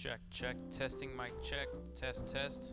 Check, check, testing mic check, test.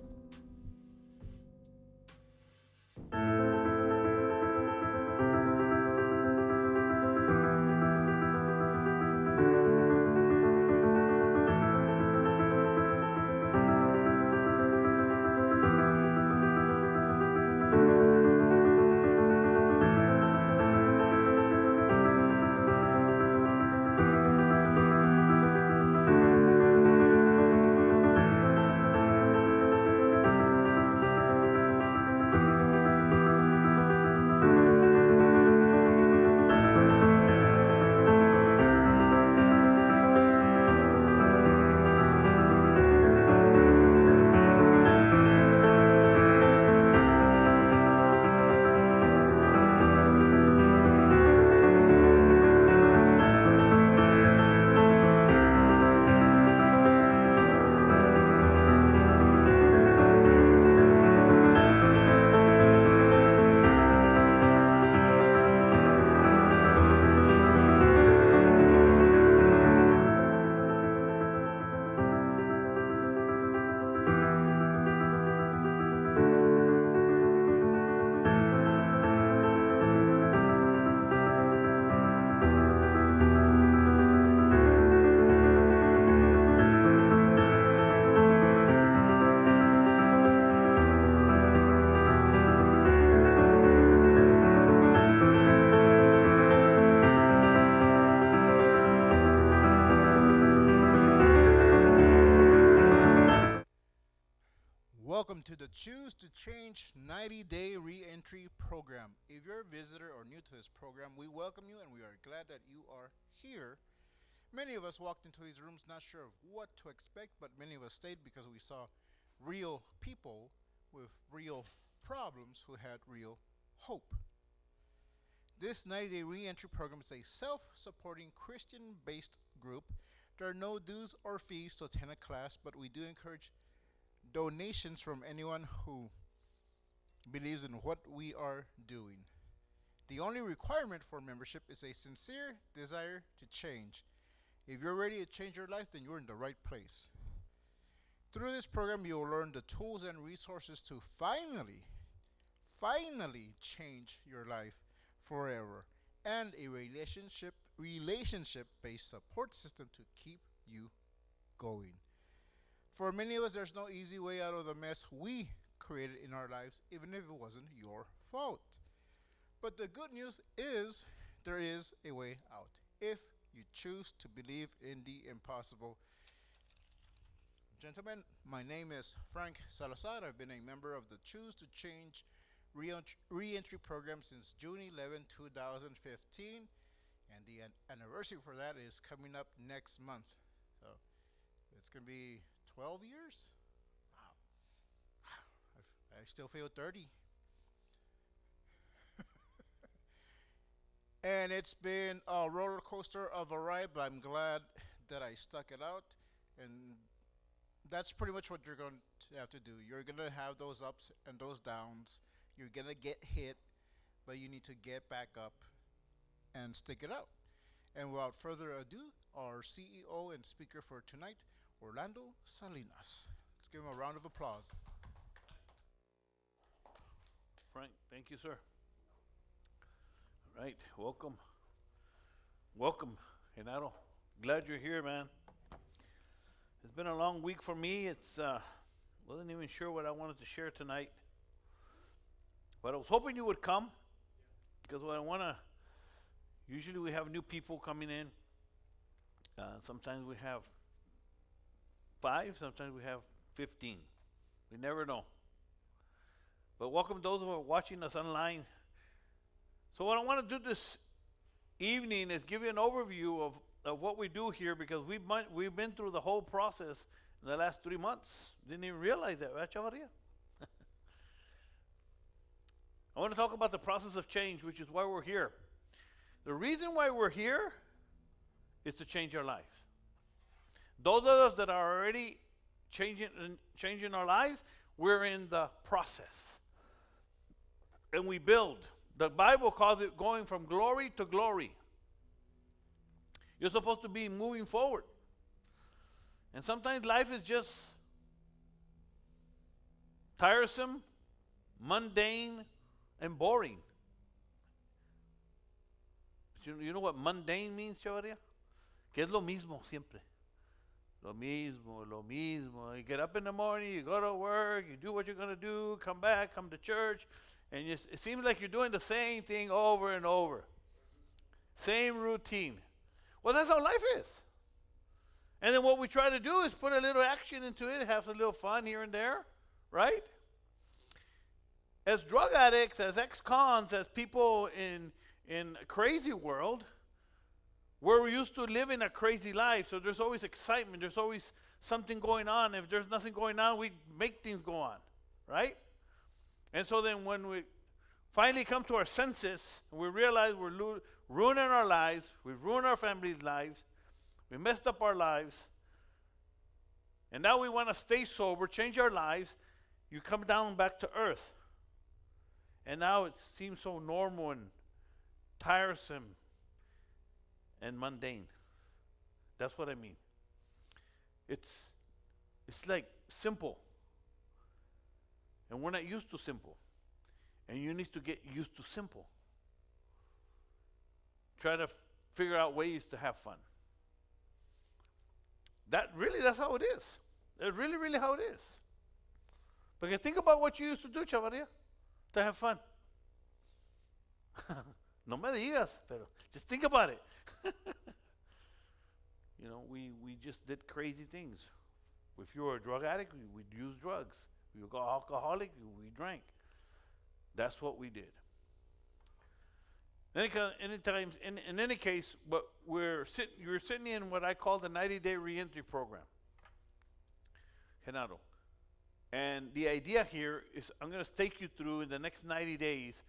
Welcome to the Choose to Change 90-Day Reentry Program. If you're a visitor or new to this program, we welcome you and we are glad that you are here. Many of us walked into these rooms not sure of what to expect, but many of us stayed because we saw real people with real problems who had real hope. This 90-Day Reentry Program is a self-supporting Christian-based group. There are no dues or fees to attend a class, but we do encourage donations from anyone who believes in what we are doing. The only requirement for membership is a sincere desire to change. If you're ready to change your life, then you're in the right place. Through this program, you will learn the tools and resources to finally change your life forever, and a relationship-based support system to keep you going. For many of us, there's no easy way out of the mess we created in our lives, even if it wasn't your fault. But the good news is there is a way out if you choose to believe in the impossible. Gentlemen, my name is Frank Salazar. I've been a member of the Choose to Change Reentry Program since June 11, 2015, and the anniversary for that is coming up next month. So it's going to be 12 years? Wow. I still feel 30. And it's been a roller coaster of a ride, but I'm glad that I stuck it out. And that's pretty much what you're going to have to do. You're going to have those ups and those downs. You're going to get hit, but you need to get back up and stick it out. And without further ado, our CEO and speaker for tonight, Orlando Salinas. Let's give him a round of applause. Frank, thank you, sir. All right, welcome. Welcome, Genaro. Glad you're here, man. It's been a long week for me. Wasn't even sure what I wanted to share tonight. But I was hoping you would come, because usually we have new people coming in. Sometimes we have 5, sometimes we have 15. We never know. But welcome those who are watching us online. So what I want to do this evening is give you an overview of what we do here, because we've been through the whole process in the last 3 months. Didn't even realize that, right, Chavaria? I want to talk about the process of change, which is why we're here. The reason why we're here is to change our lives. Those of us that are already changing our lives, we're in the process. And we build. The Bible calls it going from glory to glory. You're supposed to be moving forward. And sometimes life is just tiresome, mundane, and boring. But you know what mundane means, Chavaria? Que es lo mismo siempre. Lo mismo, lo mismo. You get up in the morning, you go to work, you do what you're going to do, come back, come to church, and it seems like you're doing the same thing over and over. Same routine. Well, that's how life is. And then what we try to do is put a little action into it, have a little fun here and there, right? As drug addicts, as ex-cons, as people in a crazy world, we're used to living a crazy life, so there's always excitement, there's always something going on. If there's nothing going on, we make things go on, right? And so then when we finally come to our senses, we realize we're ruining our lives, we've ruined our family's lives, we messed up our lives, and now we want to stay sober, change our lives. You come down back to earth. And now it seems so normal and tiresome and mundane. That's what I mean. It's like simple. And we're not used to simple. And you need to get used to simple. Try to figure out ways to have fun. That's how it is. That's really, really how it is. Because think about what you used to do, Chavaria, to have fun. No me digas, pero just think about it. You know, we just did crazy things. If you were a drug addict, we'd use drugs. If you were an alcoholic, we drank. That's what we did. In any case, but you're sitting in what I call the 90-day reentry program. Genaro. And the idea here is I'm going to take you through in the next 90 days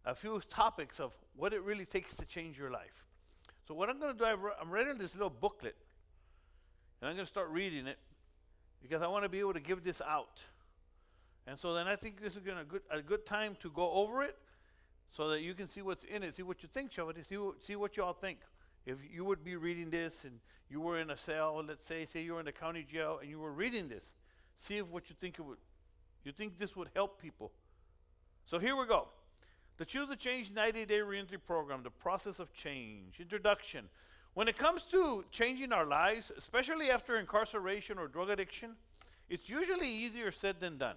a few topics of what it really takes to change your life. So what I'm going to do, I'm writing this little booklet, and I'm going to start reading it because I want to be able to give this out. And so then I think this is a good time to go over it so that you can see what's in it, see what you think, Chavati, see what you all think. If you would be reading this and you were in a cell, let's say you were in a county jail and you were reading this, see if what you think you think this would help people. So here we go. The Choose to Change 90-Day Reentry Program, the process of change. Introduction. When it comes to changing our lives, especially after incarceration or drug addiction, it's usually easier said than done.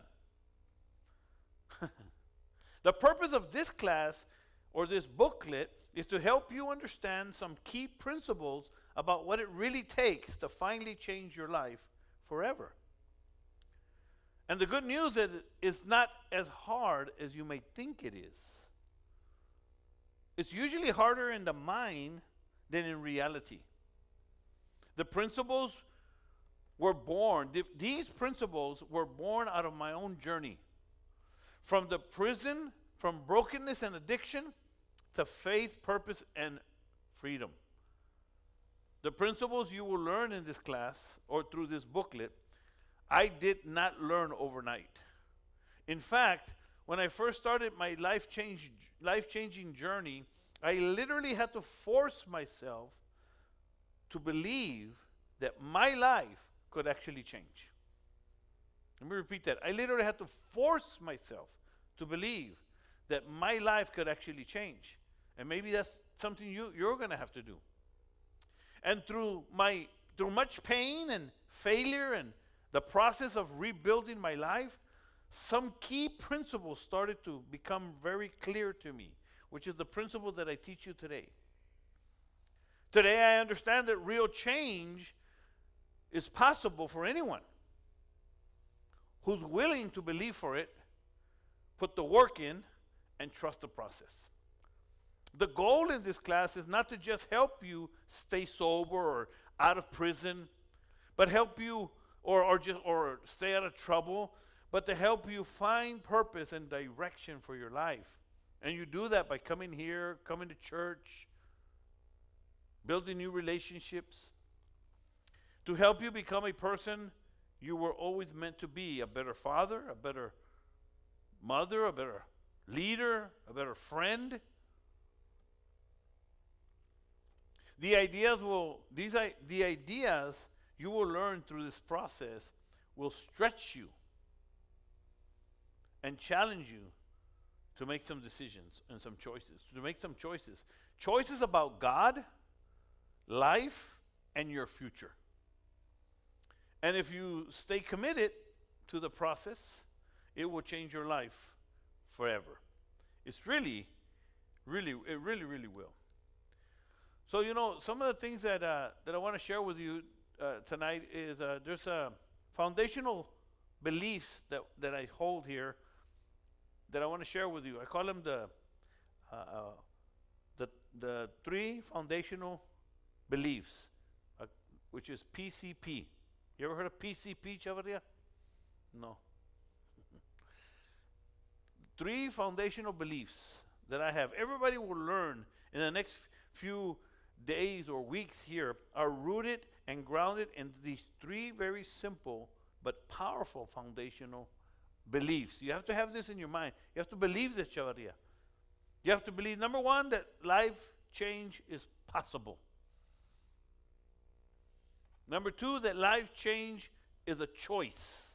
The purpose of this class or this booklet is to help you understand some key principles about what it really takes to finally change your life forever. And the good news is it's not as hard as you may think it is. It's usually harder in the mind than in reality. The principles were born, these principles were born out of my own journey. From the prison, from brokenness and addiction, to faith, purpose, and freedom. The principles you will learn in this class or through this booklet, I did not learn overnight. In fact, when I first started my life-changing journey, I literally had to force myself to believe that my life could actually change. Let me repeat that. I literally had to force myself to believe that my life could actually change. And maybe that's something you're going to have to do. And through much pain and failure and the process of rebuilding my life, some key principles started to become very clear to me, which is the principle that I teach you today. Today I understand that real change is possible for anyone who's willing to believe for it, put the work in, and trust the process. The goal in this class is not to just help you stay sober or out of prison, but help you or stay out of trouble, but to help you find purpose and direction for your life. And you do that by coming here, coming to church, building new relationships, to help you become a person you were always meant to be, a better father, a better mother, a better leader, a better friend. The ideas you will learn through this process will stretch you and challenge you to make some decisions and some choices. To make some choices. Choices about God, life, and your future. And if you stay committed to the process, it will change your life forever. It's really will. So, some of the things that I want to share with you tonight is there's foundational beliefs that I hold here that I want to share with you. I call them the three foundational beliefs, which is PCP. You ever heard of PCP, Chavaria? No. Three foundational beliefs that I have. Everybody will learn in the next few days or weeks here are rooted and grounded in these three very simple but powerful foundational beliefs. You have to have this in your mind. You have to believe this, Chavaria. You have to believe, number one, that life change is possible. Number two, that life change is a choice.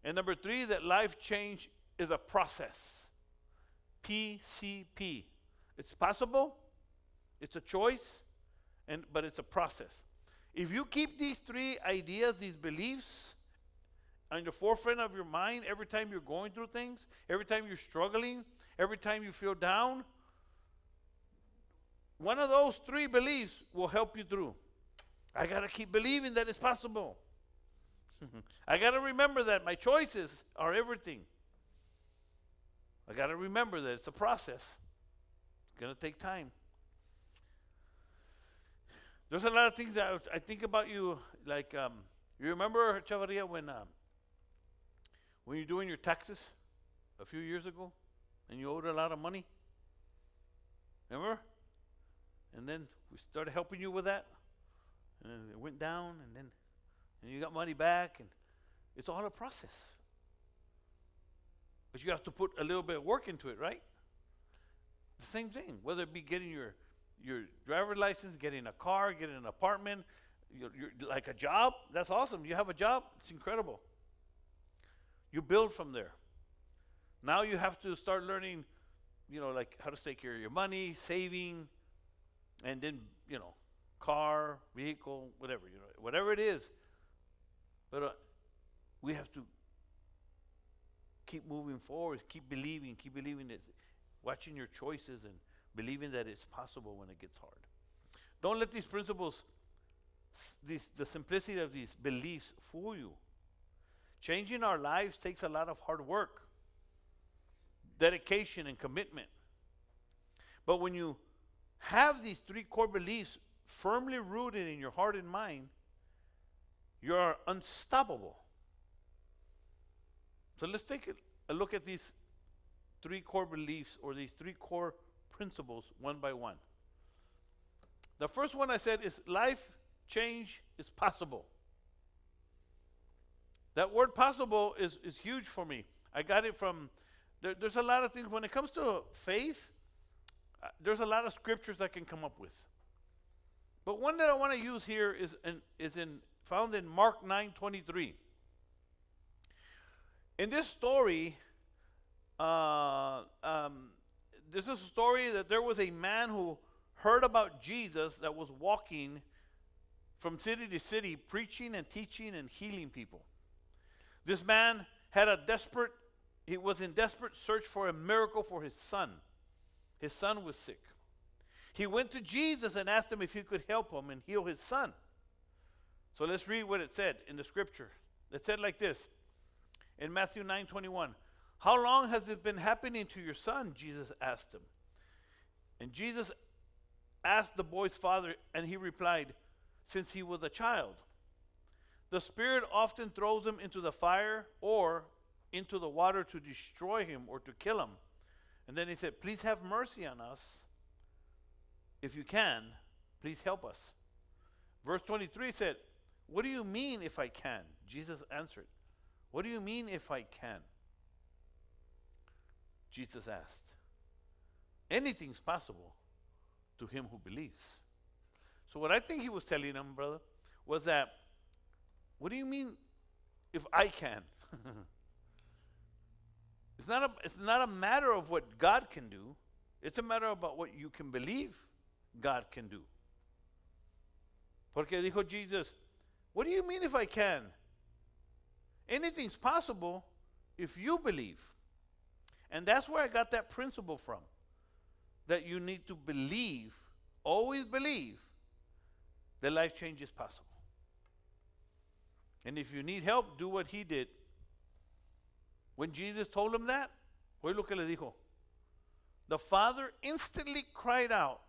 And number three, that life change is a process. PCP. It's possible, it's a choice, but it's a process. If you keep these three ideas, these beliefs, on the forefront of your mind every time you're going through things, every time you're struggling, every time you feel down, one of those three beliefs will help you through. I got to keep believing that it's possible. I got to remember that my choices are everything. I got to remember that it's a process. It's going to take time. There's a lot of things that I think about you, like, you remember, Chavaria, when you're doing your taxes a few years ago and you owed a lot of money? Remember? And then we started helping you with that. And then it went down, and you got money back, and it's all a process. But you have to put a little bit of work into it, right? The same thing, whether it be getting your driver's license, getting a car, getting an apartment, like a job. That's awesome. You have a job, it's incredible. You build from there. Now you have to start learning, like how to take care of your money, saving, and then, car, vehicle, whatever it is. But we have to keep moving forward, keep believing that, watching your choices and believing that it's possible when it gets hard. Don't let these principles, the simplicity of these beliefs fool you. Changing our lives takes a lot of hard work, dedication, and commitment. But when you have these three core beliefs firmly rooted in your heart and mind, you're unstoppable. So let's take a look at these three core beliefs, or these three core principles, one by one. The first one I said is life change is possible. That word possible is huge for me. I got it from, there's a lot of things. When it comes to faith, there's a lot of scriptures I can come up with. But one that I want to use here is found in Mark 9:23. In this story, this is a story that there was a man who heard about Jesus that was walking from city to city, preaching and teaching and healing people. This man he was in desperate search for a miracle for his son. His son was sick. He went to Jesus and asked him if he could help him and heal his son. So let's read what it said in the scripture. It said like this in Matthew 9:21. How long has it been happening to your son? Jesus asked him. And Jesus asked the boy's father, and he replied, since he was a child. The Spirit often throws him into the fire or into the water to destroy him or to kill him. And then he said, please have mercy on us. If you can, please help us. Verse 23 said, what do you mean if I can? Jesus answered, what do you mean if I can? Jesus asked, anything's possible to him who believes. So what I think he was telling them, brother, was that, what do you mean if I can? It's not a matter of what God can do. It's a matter about what you can believe God can do. Porque dijo Jesus, what do you mean if I can? Anything's possible if you believe. And that's where I got that principle from. That you need to believe, always believe, that life change is possible. And if you need help, do what he did. When Jesus told him that, oye lo que le dijo. The father instantly cried out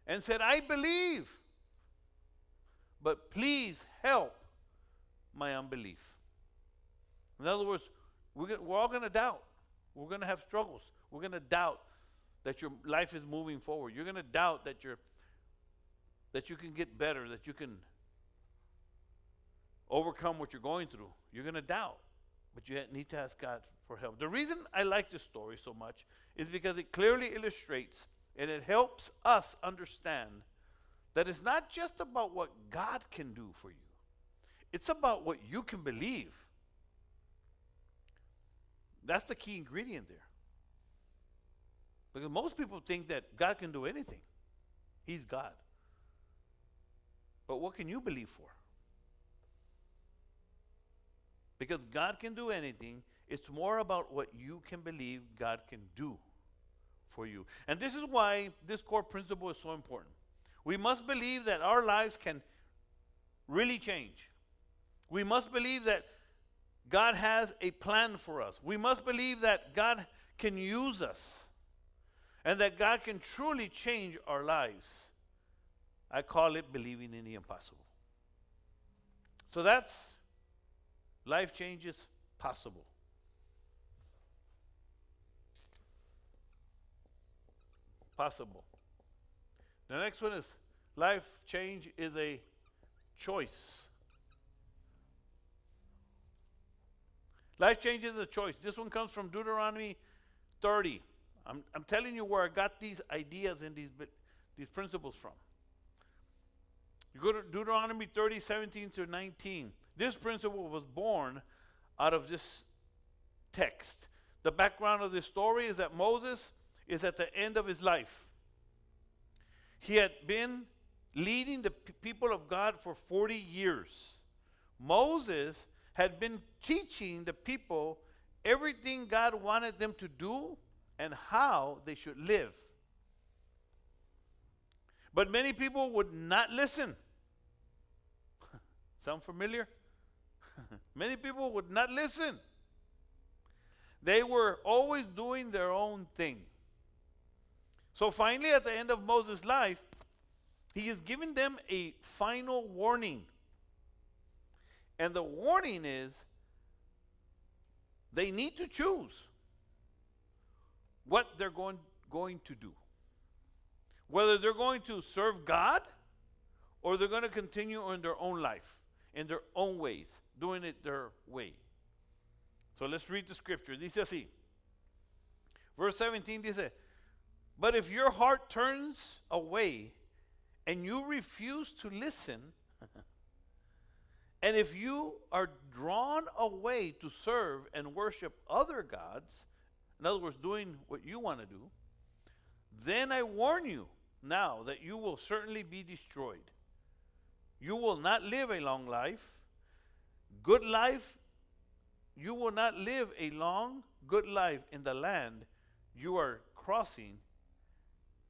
and said, I believe, but please help my unbelief. In other words, we're all going to doubt. We're going to have struggles. We're going to doubt that your life is moving forward. You're going to doubt that you can get better, that you can overcome what you're going through. You're going to doubt, but you need to ask God for help. The reason I like this story so much is because it clearly illustrates and it helps us understand that it's not just about what God can do for you. It's about what you can believe. That's the key ingredient there. Because most people think that God can do anything. He's God. But what can you believe for? Because God can do anything, it's more about what you can believe God can do for you. And this is why this core principle is so important. We must believe that our lives can really change. We must believe that God has a plan for us. We must believe that God can use us and that God can truly change our lives. I call it believing in the impossible. So that's life changes possible. Possible. The next one is life change is a choice. Life change is a choice. This one comes from Deuteronomy 30. I'm telling you where I got these ideas and these principles from. You go to Deuteronomy 30, 17 to 19. This principle was born out of this text. The background of this story is that Moses is at the end of his life. He had been leading the people of God for 40 years. Moses had been teaching the people everything God wanted them to do and how they should live. But many people would not listen. Sound familiar? Many people would not listen. They were always doing their own thing. So finally, at the end of Moses' life, he is giving them a final warning. And the warning is they need to choose what they're going to do. Whether they're going to serve God or they're going to continue in their own life, in their own ways, doing it their way. So let's read the scripture. Dice así. Verse 17 dice, but if your heart turns away and you refuse to listen, and if you are drawn away to serve and worship other gods, in other words, doing what you want to do, then I warn you now that you will certainly be destroyed. You will not live a long life. Good life, you will not live a long, good life in the land you are crossing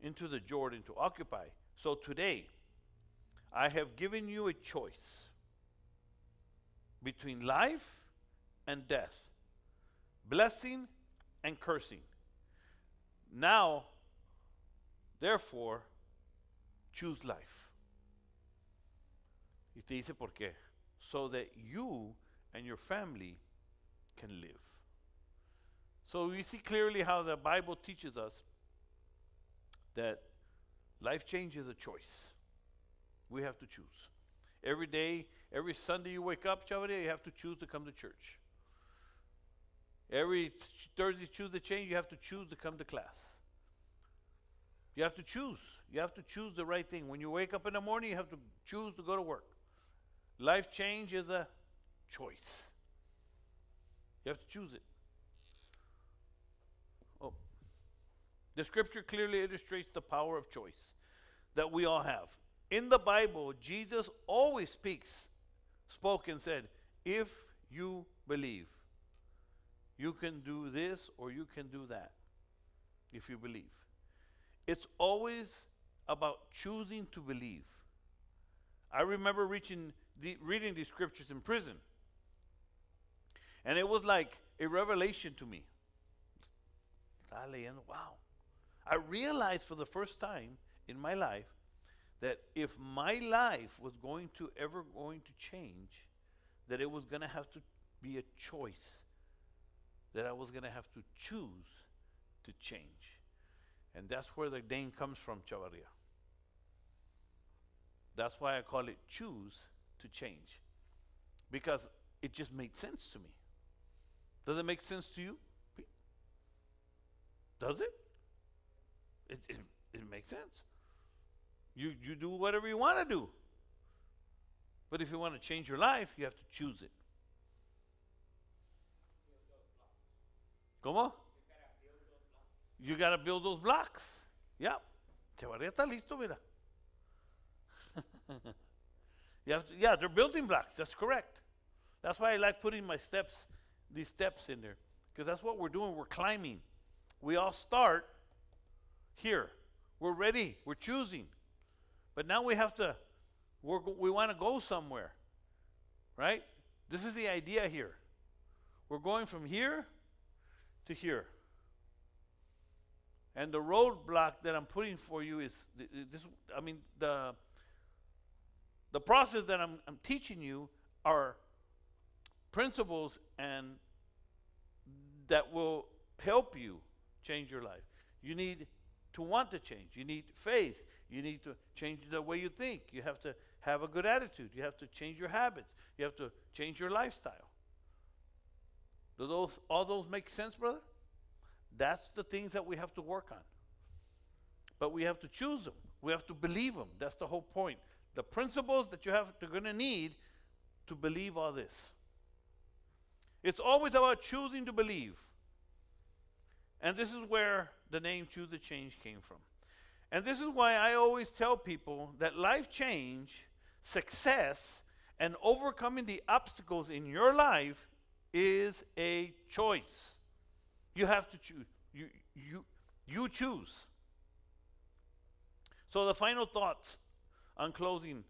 into the Jordan to occupy. So today, I have given you a choice between life and death, blessing and cursing. Now, therefore, choose life. Y te dice por qué. So that you and your family can live. So we see clearly how the Bible teaches us that life change is a choice. We have to choose. Every day, every Sunday you wake up, Chavare, you have to choose to come to church. Every Thursday, choose the change, you have to choose to come to class. You have to choose. You have to choose the right thing. When you wake up in the morning, you have to choose to go to work. Life change is a choice. You have to choose it. Oh. The scripture clearly illustrates the power of choice that we all have. In the Bible, Jesus always spoke and said, if you believe, you can do this or you can do that. If you believe. It's always about choosing to believe. I remember reading these scriptures in prison. And it was like a revelation to me. Wow. I realized for the first time in my life that if my life was going to change, that it was going to have to be a choice. That I was going to have to choose to change. And that's where the name comes from, Chavarria. That's why I call it choose to change. Because it just made sense to me. Does it make sense to you? Does it? It makes sense. You do whatever you want to do. But if you want to change your life, you have to choose it. ¿Cómo? You got to build those blocks. Yeah. Chavarria está listo, mira. Yeah, they're building blocks. That's correct. That's why I like putting these steps in there. Because that's what we're doing. We're climbing. We all start here. We're ready. We're choosing. But now we have to, we want to go somewhere. Right? This is the idea here. We're going from here to here. And the roadblock that I'm putting for you is the process that I'm teaching you are principles and that will help you change your life. You need to want to change. You need faith. You need to change the way you think. You have to have a good attitude. You have to change your habits. You have to change your lifestyle. Do all those make sense, brother? That's the things that we have to work on. But we have to choose them. We have to believe them. That's the whole point. The principles that you're going to need to believe all this. It's always about choosing to believe. And this is where the name Choose to Change came from. And this is why I always tell people that life change, success, and overcoming the obstacles in your life is a choice. You have to choose. You choose. So the final thoughts on closing,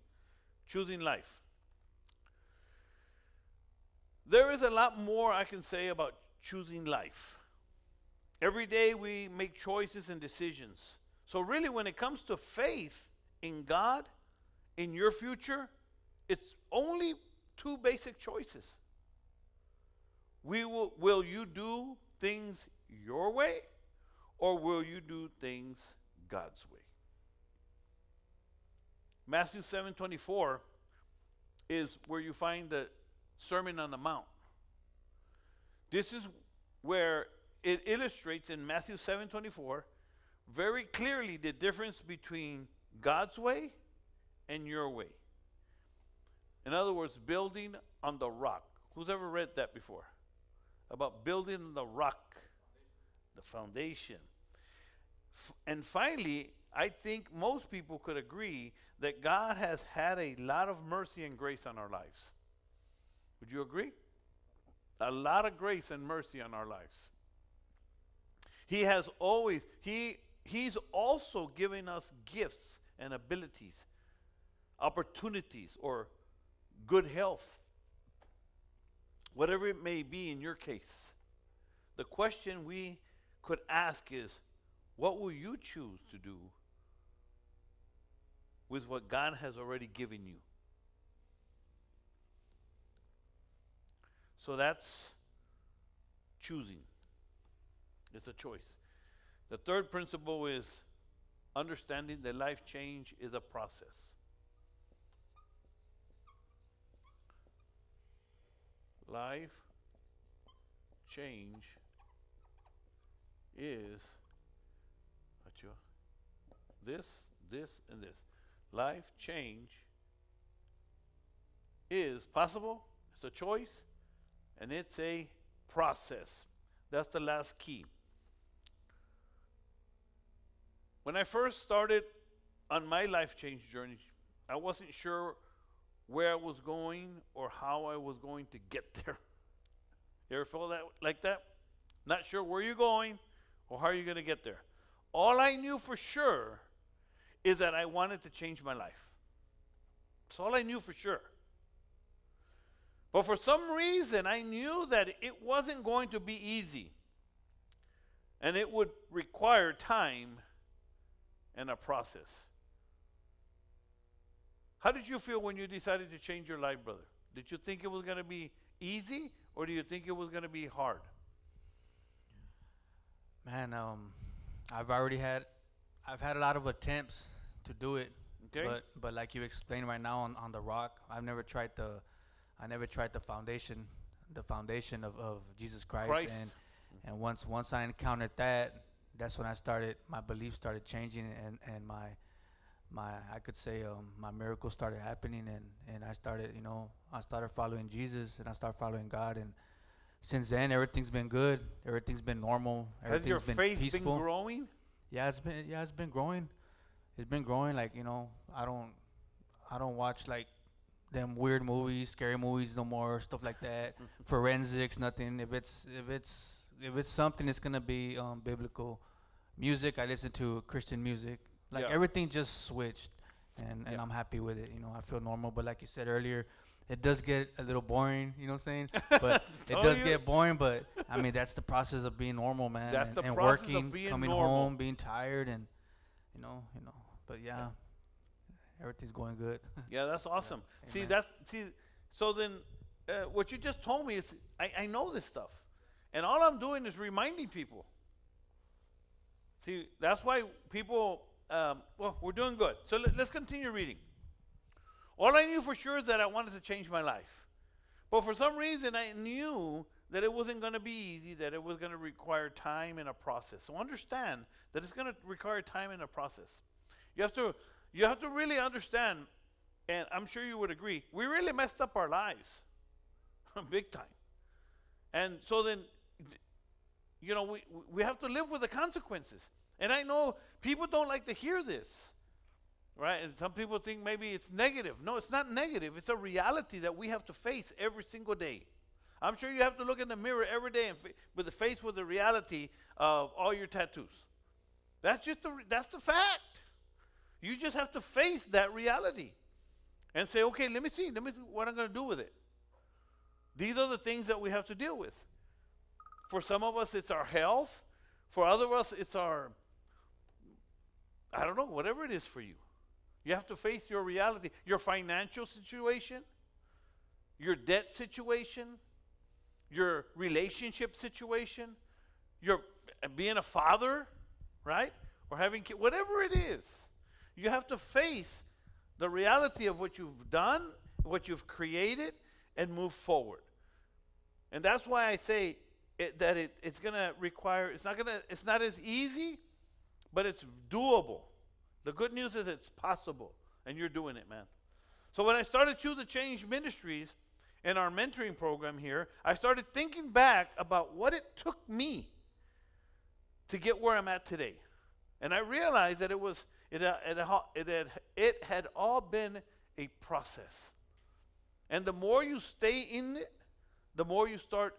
choosing life. There is a lot more I can say about choosing life. Every day we make choices and decisions. So really when it comes to faith in God, in your future, it's only two basic choices. Will you do things your way, or will you do things God's way? Matthew 7:24 is where you find the Sermon on the Mount. This is where it illustrates in Matthew 7:24 very clearly the difference between God's way and your way. In other words, building on the rock. Who's ever read that before? About building the rock, the foundation. And finally, I think most people could agree that God has had a lot of mercy and grace on our lives. Would you agree? A lot of grace and mercy on our lives. He has always, he's also given us gifts and abilities, opportunities, or good health. Whatever it may be in your case, the question we could ask is, what will you choose to do with what God has already given you? So that's choosing. It's a choice. The third principle is understanding that life change is a process. Life change is this and this. Life change is possible, it's a choice, and it's a process. That's the last key. When I first started on my life change journey, I wasn't sure where I was going or how I was going to get there. You ever feel that like that? Not sure where you're going or how you're going to get there. All I knew for sure is that I wanted to change my life. That's all I knew for sure. But for some reason, I knew that it wasn't going to be easy. And it would require time and a process. How did you feel when you decided to change your life, brother? Did you think it was going to be easy, or do you think it was going to be hard? Man, I've had a lot of attempts to do it. Okay. But like you explained right now on the rock, I never tried the foundation of Jesus Christ. And once I encountered that, that's when my beliefs started changing, and my I could say my miracles started happening, and I started following Jesus, and I started following God, and since then everything's been good. Everything's been normal. Has your Everything's faith been peaceful. been growing? Yeah, it's been growing. It's been growing. Like, I don't watch like them weird movies, scary movies no more, stuff like that. Forensics, nothing. If it's something, it's gonna be biblical music. I listen to Christian music. Like, everything just switched, and I'm happy with it. I feel normal. But like you said earlier, it does get a little boring. You know what I'm saying? But it does get boring. But I mean, that's the process of being normal, man. That's the and process working, of being coming normal. home, being tired, and But yeah, everything's going good. Yeah, that's awesome. Yeah. So then, what you just told me is, I know this stuff, and all I'm doing is reminding people. See, that's why people. We're doing good. So let's continue reading. All I knew for sure is that I wanted to change my life, but for some reason I knew that it wasn't going to be easy. That it was going to require time and a process. So understand that it's going to require time and a process. You have to really understand, and I'm sure you would agree, we really messed up our lives, big time. And so then, we have to live with the consequences. And I know people don't like to hear this, right? And some people think maybe it's negative. No, it's not negative. It's a reality that we have to face every single day. I'm sure you have to look in the mirror every day and face with the reality of all your tattoos. That's the fact. You just have to face that reality and say, okay, let me see what I'm going to do with it. These are the things that we have to deal with. For some of us, it's our health. For other of us, it's our, I don't know, whatever it is for you. You have to face your reality, your financial situation, your debt situation, your relationship situation, your being a father, right? Or having kids, whatever it is. You have to face the reality of what you've done, what you've created, and move forward. And that's why I say it's going to require, it's not as easy, but it's doable. The good news is it's possible, and you're doing it, man. So when I started Choose to Change Ministries in our mentoring program here, I started thinking back about what it took me to get where I'm at today. And I realized that it had all been a process. And the more you stay in it, the more you start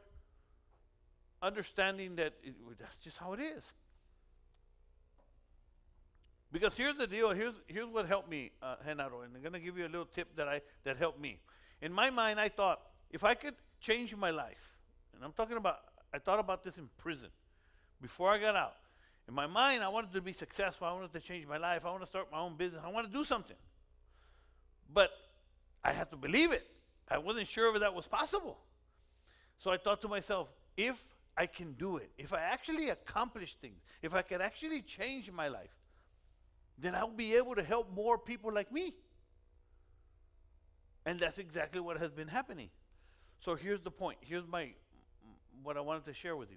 understanding that that's just how it is. Because here's the deal. Here's what helped me, Genaro, and I'm going to give you a little tip that helped me. In my mind, I thought, if I could change my life, and I thought about this in prison before I got out. In my mind, I wanted to be successful. I wanted to change my life. I want to start my own business. I want to do something. But I had to believe it. I wasn't sure if that was possible. So I thought to myself, if I can do it, if I actually accomplish things, if I can actually change my life, then I'll be able to help more people like me. And that's exactly what has been happening. So here's the point. Here's what I wanted to share with you.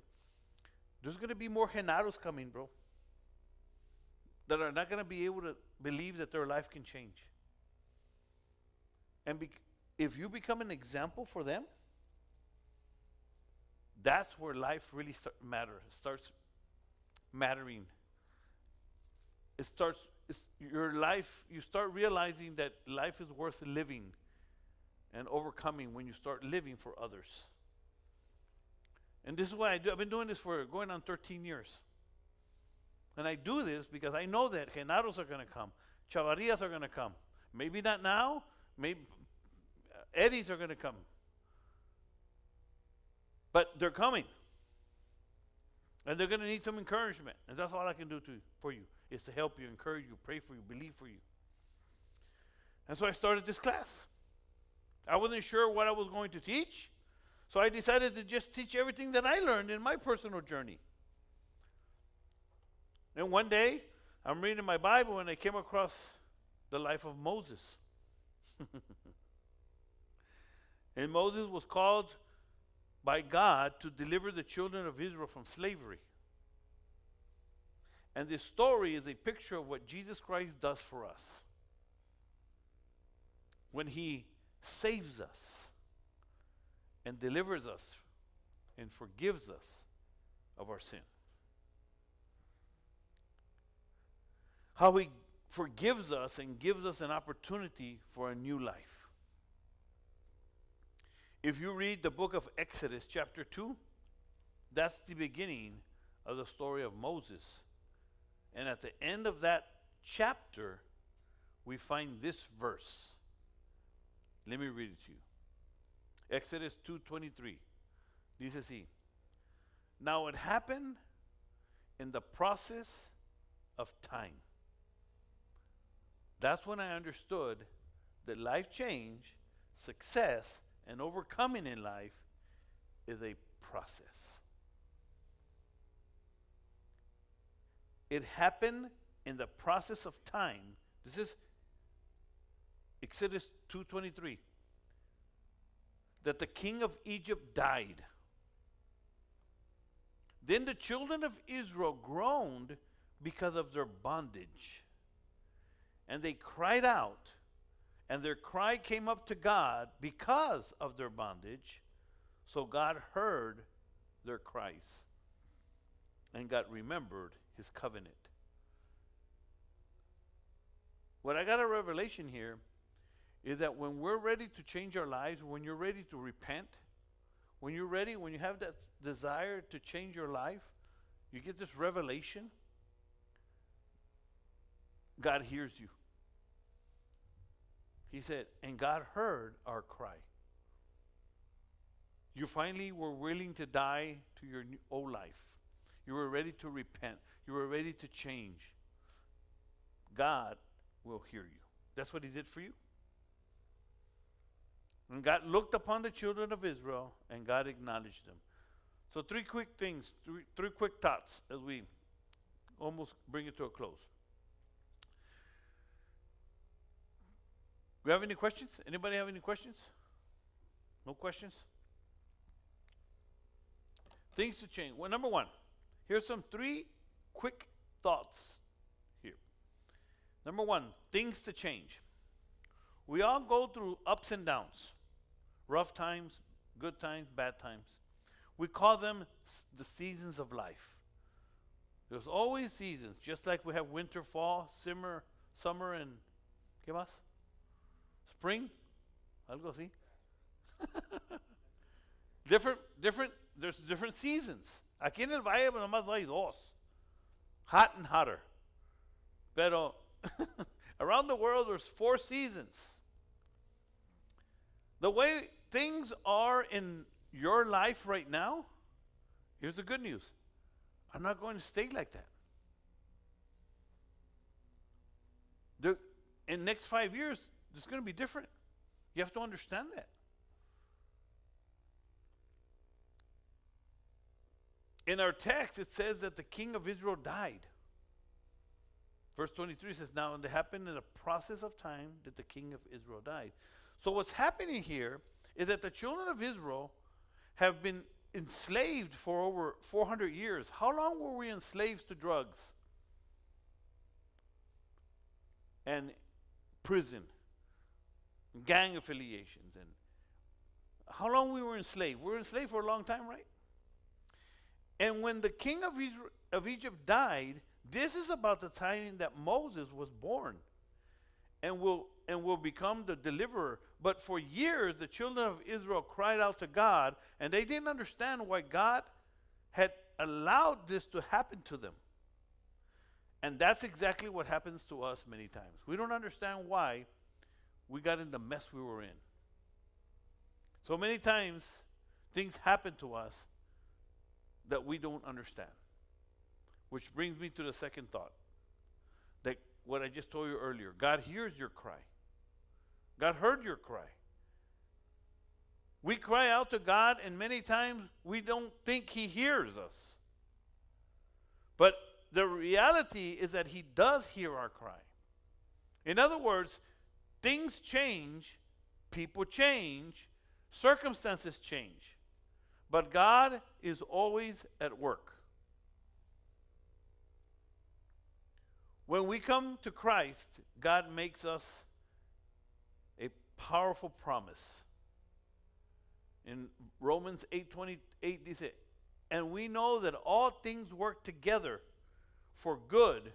There's going to be more Genaros coming, bro, that are not going to be able to believe that their life can change. And if you become an example for them, that's where life really starts mattering. Your life, you start realizing that life is worth living and overcoming when you start living for others. And this is what I do. I've been doing this for going on 13 years. And I do this because I know that Genaros are going to come. Chavarrias are going to come. Maybe not now. Maybe Eddies are going to come. But they're coming. And they're going to need some encouragement. And that's all I can do for you, is to help you, encourage you, pray for you, believe for you. And so I started this class. I wasn't sure what I was going to teach, so I decided to just teach everything that I learned in my personal journey. And one day, I'm reading my Bible and I came across the life of Moses. And Moses was called by God to deliver the children of Israel from slavery. And this story is a picture of what Jesus Christ does for us when he saves us and delivers us and forgives us of our sin. How he forgives us and gives us an opportunity for a new life. If you read the book of Exodus chapter 2, that's the beginning of the story of Moses. And at the end of that chapter, we find this verse. Let me read it to you. Exodus 2:23. Dice así. Now it happened in the process of time. That's when I understood that life change, success, and overcoming in life is a process. It happened in the process of time. This is Exodus 2:23. That the king of Egypt died. Then the children of Israel groaned because of their bondage. And they cried out, and their cry came up to God because of their bondage. So God heard their cries, and God remembered his covenant. What I got a revelation here is that when we're ready to change our lives, when you're ready to repent, when you're ready, when you have that desire to change your life, you get this revelation, God hears you. He said, and God heard our cry. You finally were willing to die to your old life. You were ready to repent. You were ready to change. God will hear you. That's what he did for you. And God looked upon the children of Israel, and God acknowledged them. So three quick things, three quick thoughts as we almost bring it to a close. We have any questions? Anybody have any questions? No questions? Things to change. Well, number one, here's some three quick thoughts here. Number one, things to change. We all go through ups and downs. Rough times, good times, bad times. We call them the seasons of life. There's always seasons, just like we have winter, fall, summer, and ¿qué más? Spring, algo así. There's different seasons. Aquí en el valle nomás hay dos, hot and hotter. Pero around the world there's 4 seasons. The way things are in your life right now, here's the good news. I'm not going to stay like that. In the next 5 years, it's going to be different. You have to understand that. In our text, it says that the king of Israel died. Verse 23 says, now it happened in the process of time that the king of Israel died. So what's happening here is that the children of Israel have been enslaved for over 400 years. How long were we enslaved to drugs? and prison, gang affiliations, and how long we were enslaved. We were enslaved for a long time, right? And when the king of Egypt died, this is about the time that Moses was born and will become the deliverer. But for years, the children of Israel cried out to God, and they didn't understand why God had allowed this to happen to them. And that's exactly what happens to us many times. We don't understand why we got in the mess we were in. So many times, things happen to us that we don't understand. Which brings me to the second thought. That what I just told you earlier. God hears your cry. God heard your cry. We cry out to God, and many times we don't think He hears us. But the reality is that He does hear our cry. In other words, things change, people change, circumstances change. But God is always at work. When we come to Christ, God makes us a powerful promise. In Romans 8:28, he said, and we know that all things work together for good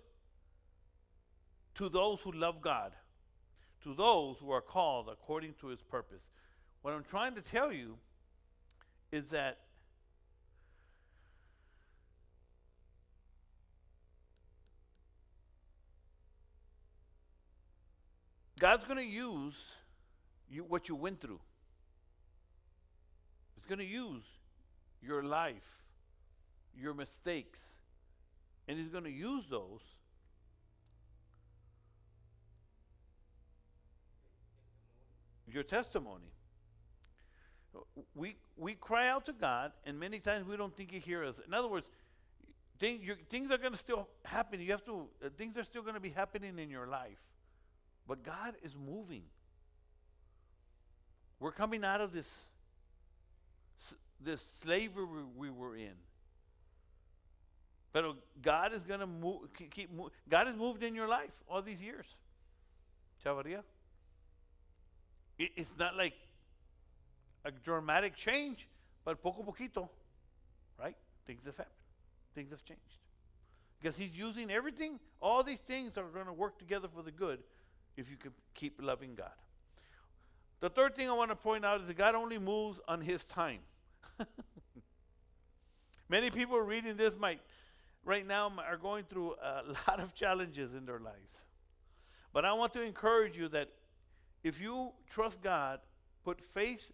to those who love God, to those who are called according to His purpose. What I'm trying to tell you is that God's going to use what you went through. He's going to use your life, your mistakes, and He's going to use those your testimony. We cry out to God, and many times we don't think He hears us. In other words, things are going to still happen. You have to. Things are still going to be happening in your life, but God is moving. We're coming out of this slavery we were in. But God is going to move. God has moved in your life all these years. Chavaria. It's not like a dramatic change, but poco poquito, right? Things have happened. Things have changed. Because He's using everything. All these things are going to work together for the good if you can keep loving God. The third thing I want to point out is that God only moves on His time. Many people reading this right now are going through a lot of challenges in their lives. But I want to encourage you that if you trust God, put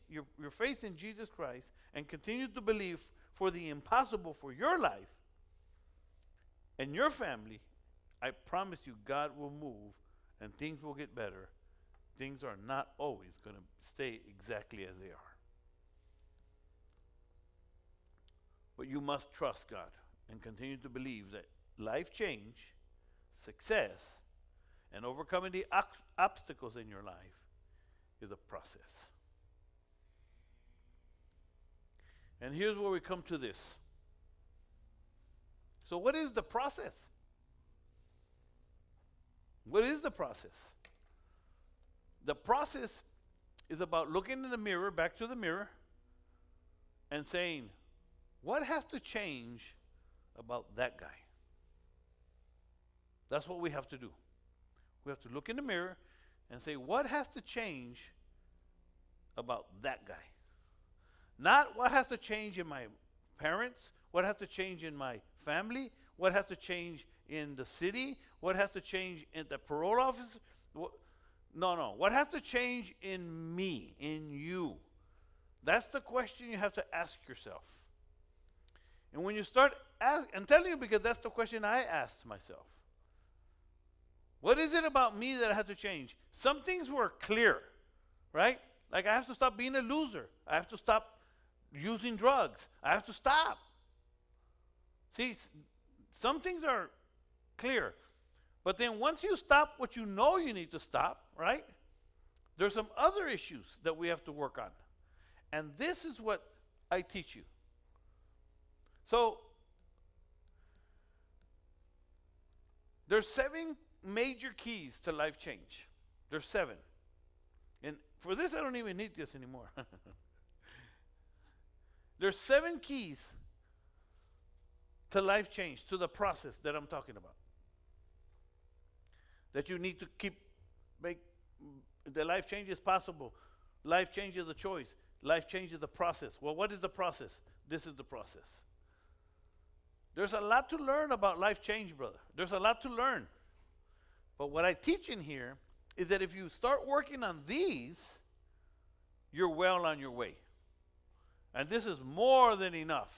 your faith in Jesus Christ, and continue to believe for the impossible for your life and your family, I promise you God will move and things will get better. Things are not always going to stay exactly as they are. But you must trust God and continue to believe that life change, success, and overcoming the obstacles in your life is a process. And here's where we come to this. So what is the process? What is the process? The process is about looking in the mirror, back to the mirror, and saying, what has to change about that guy? That's what we have to do. We have to look in the mirror and say, what has to change about that guy? Not what has to change in my parents, what has to change in my family, what has to change in the city, what has to change in the parole office. No. What has to change in me, in you? That's the question you have to ask yourself. And when you start I'm telling you because that's the question I asked myself. What is it about me that I have to change? Some things were clear, right? Like I have to stop being a loser. I have to stop using drugs. I have to stop. See, some things are clear. But then once you stop what you know you need to stop, right? There's some other issues that we have to work on. And this is what I teach you. So, there's major keys to life change. There's 7. And for this, I don't even need this anymore. There's 7 keys to life change, to the process that I'm talking about. That you need to make the life change is possible. Life change is a choice. Life change is the process. Well, what is the process? This is the process. There's a lot to learn about life change, brother. There's a lot to learn. But what I teach in here is that if you start working on these, you're well on your way. And this is more than enough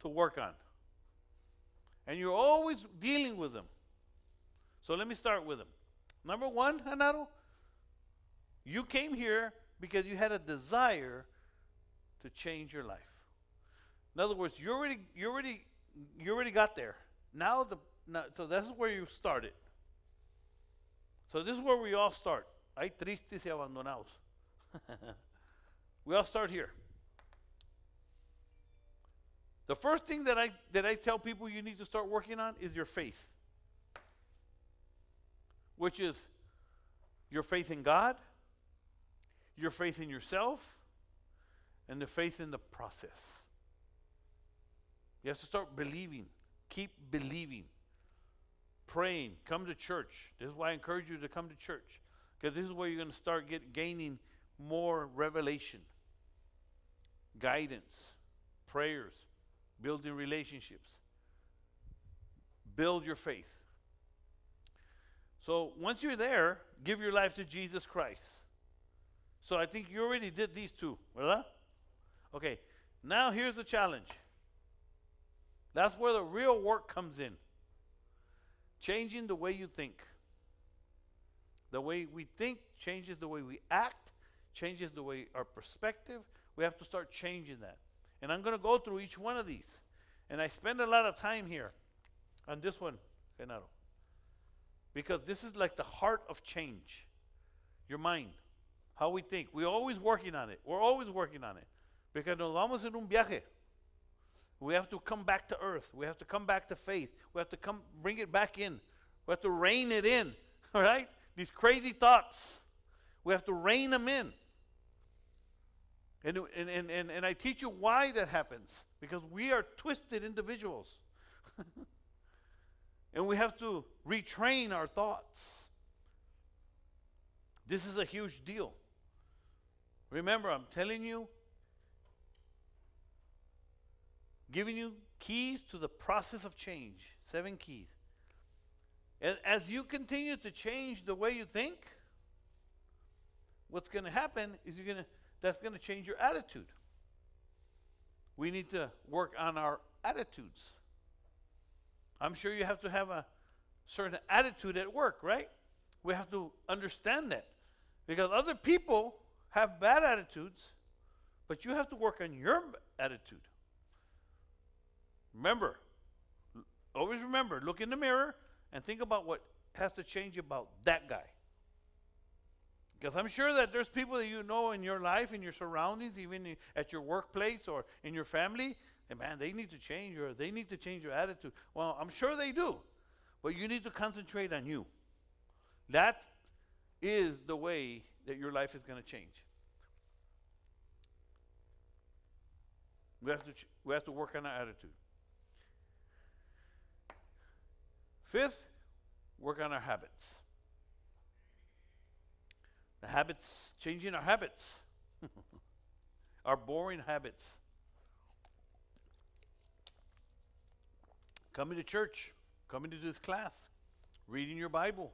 to work on. And you're always dealing with them. So let me start with them. Number 1, Hanaro, you came here because you had a desire to change your life. In other words, you already got there. So this is where you started. So this is where we all start. Hay tristes y abandonados. We all start here. The first thing that I tell people you need to start working on is your faith, which is your faith in God, your faith in yourself, and the faith in the process. You have to start believing. Keep believing. Praying. Come to church. This is why I encourage you to come to church, because this is where you're going to start gaining more revelation, guidance, prayers, building relationships. Build your faith. So once you're there, give your life to Jesus Christ. So I think you already did these 2, ¿verdad? Okay, now here's the challenge. That's where the real work comes in. Changing the way you think. The way we think changes the way we act, changes the way our perspective. We have to start changing that. And I'm going to go through each one of these. And I spend a lot of time here on this one, Genaro. Because this is like the heart of change. Your mind. How we think. We're always working on it. We're always working on it. Because nos vamos en un viaje. We have to come back to earth. We have to come back to faith. We have to bring it back in. We have to rein it in. All right? These crazy thoughts. We have to rein them in. And I teach you why that happens. Because we are twisted individuals. And we have to retrain our thoughts. This is a huge deal. Remember, I'm telling you, giving you keys to the process of change. 7 keys. As you continue to change the way you think, what's going to happen is that's going to change your attitude. We need to work on our attitudes. I'm sure you have to have a certain attitude at work, right? We have to understand that. Because other people have bad attitudes, but you have to work on your attitude. Remember, always remember, look in the mirror and think about what has to change about that guy. Because I'm sure that there's people that you know in your life, in your surroundings, even at your workplace or in your family, and man, they need to change, or they need to change your attitude. Well, I'm sure they do, but you need to concentrate on you. That is the way that your life is going to change. We have to work on our attitude. 5th, work on our habits. The habits, changing our habits. Our boring habits. Coming to church, coming to this class, reading your Bible,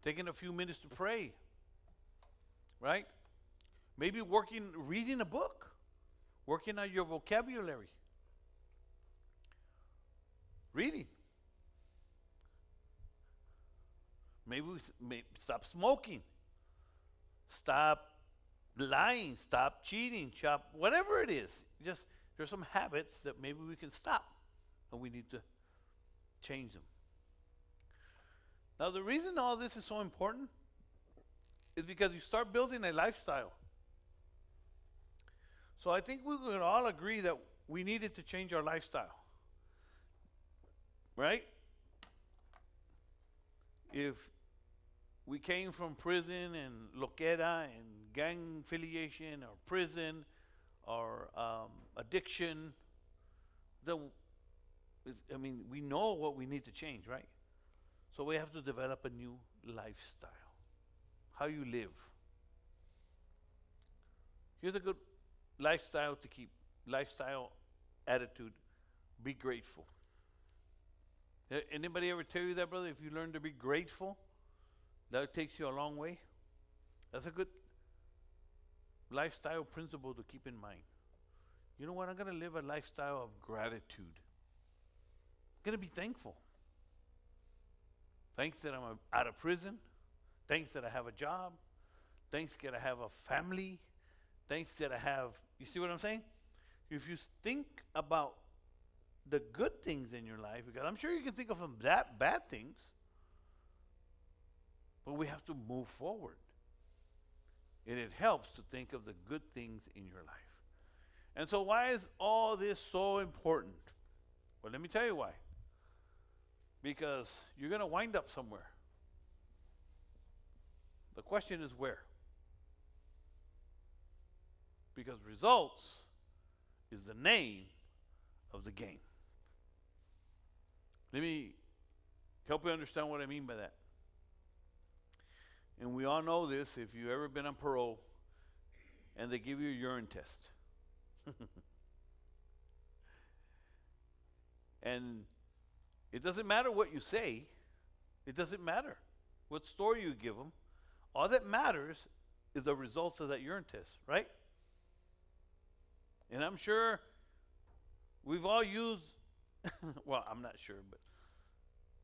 taking a few minutes to pray, right? Maybe reading a book, working on your vocabulary. Reading. Maybe stop smoking. Stop lying. Stop cheating. Stop whatever it is. Just there's some habits that maybe we can stop, and we need to change them. Now, the reason all this is so important is because you start building a lifestyle. So I think we would all agree that we needed to change our lifestyle. Right? if we came from prison and loquera and gang affiliation or prison or addiction, then I mean, we know what we need to change, right? So we have to develop a new lifestyle. How you live. Here's a good lifestyle to keep. Lifestyle attitude. Be grateful. Anybody ever tell you that, brother? If you learn to be grateful, that takes you a long way. That's a good lifestyle principle to keep in mind. You know what? I'm going to live a lifestyle of gratitude. I'm going to be thankful. Thanks that I'm out of prison. Thanks that I have a job. Thanks that I have a family. Thanks that I have, you see what I'm saying? If you think about the good things in your life, because I'm sure you can think of some bad things, but we have to move forward. And it helps to think of the good things in your life. And so why is all this so important? Well, let me tell you why. Because you're going to wind up somewhere. The question is where? Because results is the name of the game. Let me help you understand what I mean by that. And we all know this if you've ever been on parole and they give you a urine test. And it doesn't matter what you say. It doesn't matter what story you give them. All that matters is the results of that urine test, right? And I'm sure we've all used, well, I'm not sure, but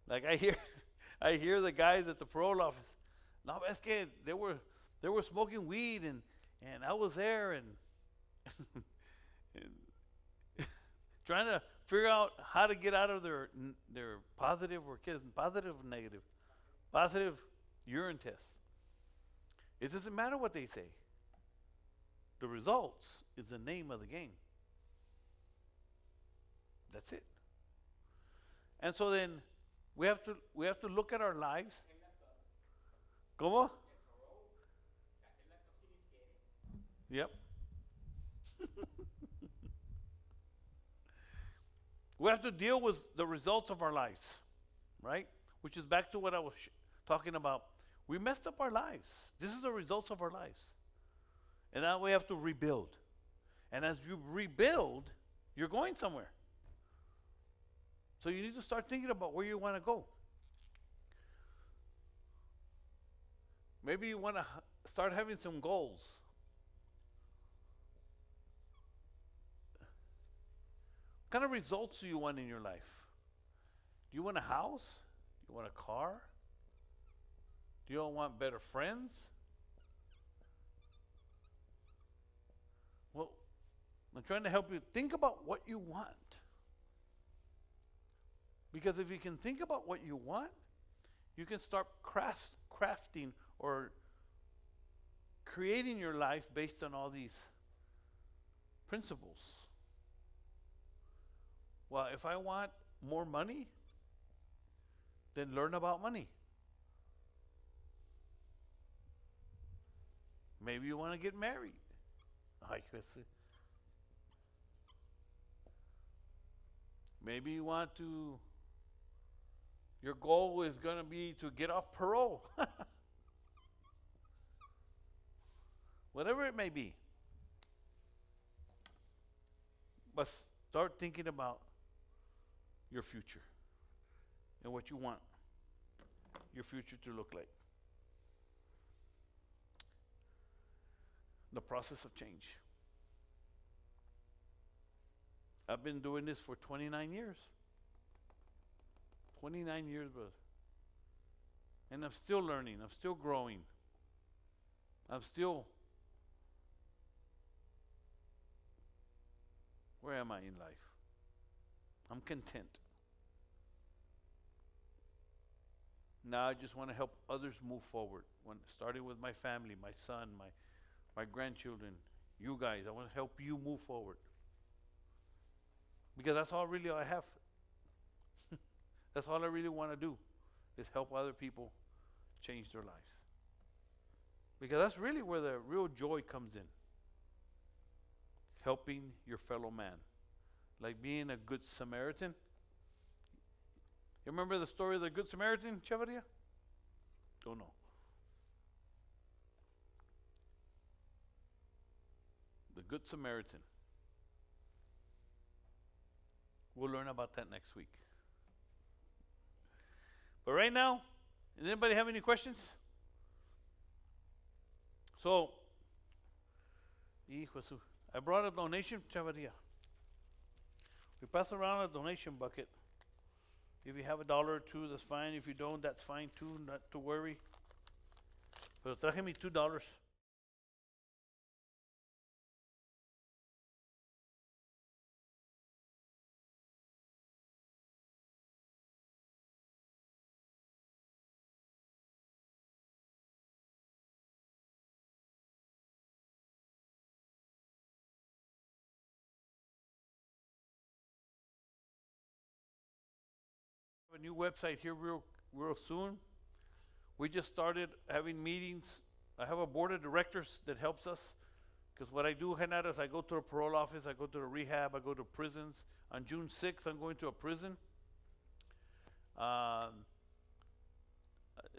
like I hear the guys at the parole office, no, es que they were smoking weed and I was there and, and trying to figure out how to get out of their positive or positive or negative, positive urine test. It doesn't matter what they say. The results is the name of the game. That's it. And so then we have to look at our lives. ¿Cómo? Yep. We have to deal with the results of our lives, right? Which is back to what I was talking about. We messed up our lives. This is the results of our lives. And now we have to rebuild. And as you rebuild, you're going somewhere. So you need to start thinking about where you want to go. Maybe you want to start having some goals. What kind of results do you want in your life? Do you want a house? Do you want a car? Do you want better friends? Well, I'm trying to help you think about what you want. Because if you can think about what you want, you can start crafting or creating your life based on all these principles. Well, if I want more money, then learn about money. Maybe you want to get married. Maybe you want to, your goal is going to be to get off parole. Whatever it may be. But start thinking about your future and what you want your future to look like. The process of change. I've been doing this for 29 years. 29 years, brother. And I'm still learning. I'm still growing. I'm still, where am I in life? I'm content. Now I just want to help others move forward. Starting with my family, my son, my grandchildren, you guys. I want to help you move forward. Because that's all really I have. That's all I really want to do, is help other people change their lives. Because that's really where the real joy comes in. Helping your fellow man. Like being a good Samaritan. You remember the story of the Good Samaritan, Chevaria? Don't know. The Good Samaritan. We'll learn about that next week. But right now, does anybody have any questions? So, I brought a donation, Chevaria. We pass around a donation bucket. If you have $1 or $2, that's fine. If you don't, that's fine too, not to worry. Pero traje mi $2. A new website here real soon. We just started having meetings. I have a board of directors that helps us, because what I do, Genaro, is I go to a parole office, I go to the rehab, I go to prisons. On June 6th, I'm going to a prison.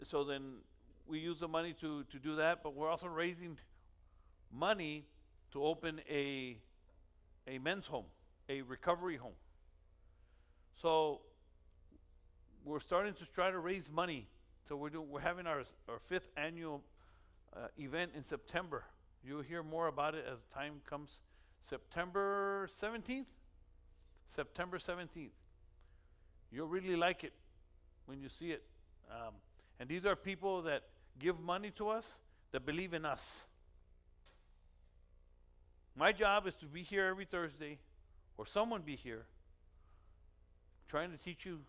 So then we use the money to do that, but we're also raising money to open a men's home, a recovery home. So we're starting to try to raise money. So we're having our 5th annual event in September. You'll hear more about it as time comes. September 17th? September 17th. You'll really like it when you see it. And these are people that give money to us, that believe in us. My job is to be here every Thursday, or someone be here, trying to teach you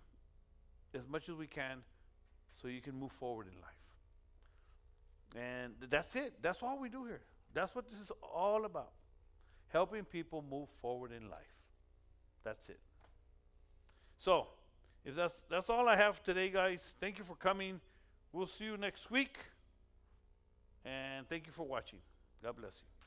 as much as we can so you can move forward in life. And that's it. That's all we do here. That's what this is all about. Helping people move forward in life. That's it. So, if that's all I have today, guys. Thank you for coming. We'll see you next week. And thank you for watching. God bless you.